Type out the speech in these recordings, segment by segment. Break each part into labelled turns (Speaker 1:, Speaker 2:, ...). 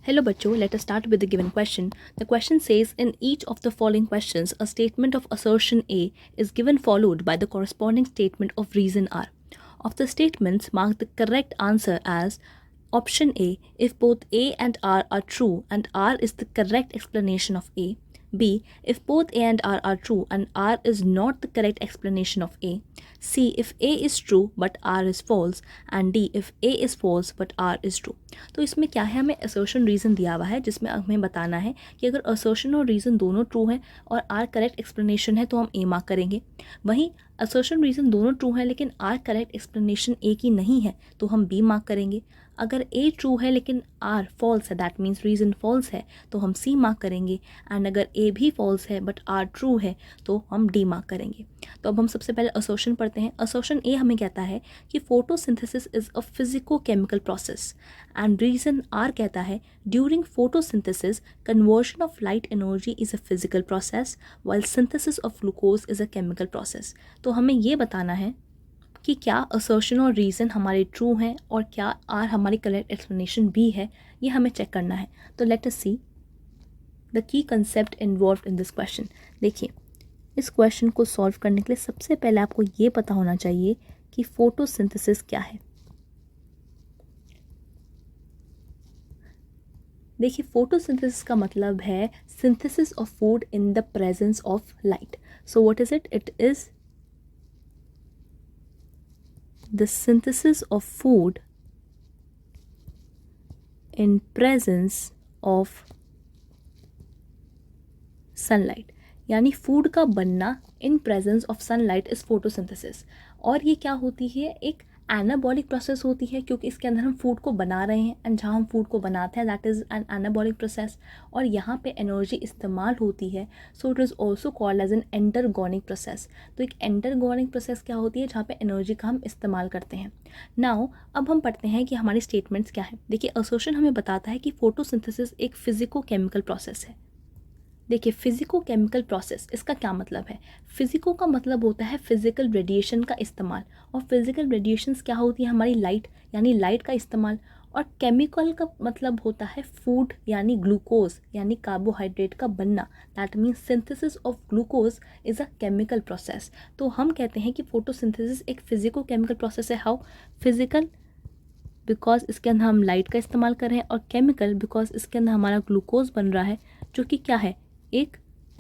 Speaker 1: Hello bachcho, let us start with the given question. The question says, in each of the following questions, a statement of assertion A is given followed by the corresponding statement of reason R. Of the statements, mark the correct answer as option A if both A and R are true and R is the correct explanation of A. B. If both A and R are true and R is not the correct explanation of A. C. If A is true but R is false. And D. If A is false but R is true. तो इसमें क्या है, हमें assertion reason दिया हुआ है जिसमें हमें बताना है कि अगर असर्शन और रीज़न दोनों ट्रू हैं और आर करेक्ट एक्सप्लेनेशन है तो हम ए मार्क करेंगे. वहीं असर्शन रीज़न दोनों ट्रू हैं लेकिन आर करेक्ट एक्सप्लेनेशन ए की नहीं है तो हम बी मार्क करेंगे. अगर ए ट्रू है लेकिन आर फॉल्स है, दैट मीन्स रीज़न फॉल्स है, तो हम सी मार्क करेंगे. एंड अगर ए भी फॉल्स है बट आर ट्रू है तो हम डी मार्क करेंगे. तो अब हम सबसे पहले असर्शन पढ़ते हैं. असर्शन ए हमें कहता है कि photosynthesis is a physico chemical process and reason R कहता है during photosynthesis conversion of light energy is a physical process while synthesis of glucose is a chemical process. तो हमें ये बताना है कि क्या असर्शन और रीज़न हमारे ट्रू हैं और क्या आर हमारी करेक्ट एक्सप्लेनेशन भी है, ये हमें चेक करना है. तो let us see the key concept involve in this question. देखिए, इस क्वेश्चन को सॉल्व करने के लिए सबसे पहले आपको ये पता होना चाहिए कि फोटोसिंथेसिस क्या है. देखिए, फोटोसिंथेसिस का मतलब है synthesis of food in the presence of light. So what is it? It is the synthesis of food in presence of sunlight. यानी फूड का बनना in presence of sunlight is photosynthesis. और ये क्या होती है? एक एनाबॉलिक प्रोसेस होती है क्योंकि इसके अंदर हम फूड को बना रहे हैं एंड जहाँ हम फूड को बनाते हैं that is an anabolic process और यहाँ पे एनर्जी इस्तेमाल होती है. So it is also called as an endergonic process. तो एक एंटरगोनिक प्रोसेस क्या होती है? जहाँ पे एनर्जी का हम इस्तेमाल करते हैं. नाउ अब हम पढ़ते हैं कि हमारी स्टेटमेंट्स क्या है. देखिए, असर्शन हमें बताता है कि फोटोसिंथेसिस एक फिजिको केमिकल प्रोसेस है. देखिए, फिजिको केमिकल प्रोसेस, इसका क्या मतलब है? फिजिको का मतलब होता है फिजिकल रेडिएशन का इस्तेमाल. और फिजिकल रेडिएशंस क्या होती है? हमारी लाइट, यानी लाइट का इस्तेमाल. और केमिकल का मतलब होता है फूड यानी ग्लूकोज यानी कार्बोहाइड्रेट का बनना. That means synthesis of glucose is a chemical process. तो हम कहते हैं कि फोटोसिंथेसिस एक फिजिको केमिकल प्रोसेस है. हाउ? फिजिकल बिकॉज इसके अंदर हम लाइट का इस्तेमाल कर रहे हैं, और केमिकल बिकॉज इसके अंदर हमारा ग्लूकोज बन रहा है जो कि क्या है? एक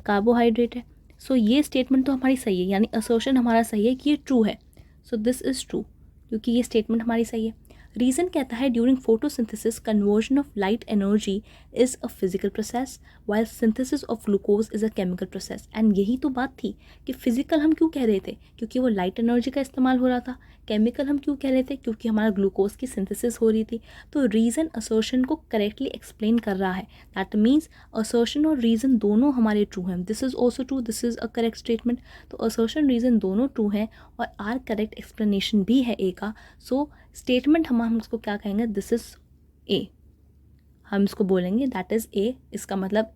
Speaker 1: कार्बोहाइड्रेट है. सो ये स्टेटमेंट तो हमारी सही है, यानी असर्शन हमारा सही है कि ये ट्रू है. सो दिस इज़ ट्रू क्योंकि ये स्टेटमेंट हमारी सही है. रीज़न कहता है during photosynthesis conversion of light energy is a physical process while synthesis of glucose is a chemical process. And यही तो बात थी कि फिजिकल हम क्यों कह रहे थे? क्योंकि वो लाइट एनर्जी का इस्तेमाल हो रहा था. केमिकल हम क्यों कह रहे थे? क्योंकि हमारा ग्लूकोज की सिंथेसिस हो रही थी. तो रीज़न असर्शन को करेक्टली एक्सप्लेन कर रहा है. दैट मीन्स असर्शन और रीज़न दोनों हमारे ट्रू हैं. This is also true, this is a correct statement. तो असर्शन रीज़न दोनों ट्रू हैं और आर करेक्ट एक्सप्लेनेशन भी है ए का. सो स्टेटमेंट हम इसको क्या कहेंगे? This is A. हम इसको बोलेंगे दैट इज़ ए. इसका मतलब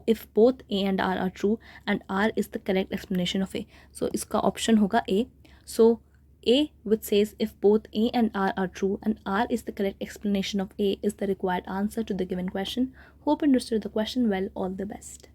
Speaker 1: if both A and R are true and R is the correct explanation of A. So इसका ऑप्शन होगा ए. सो A, which says if both A and R are true and R is the correct explanation of A, is the required answer to the given question. Hope you understood the question well. All the best.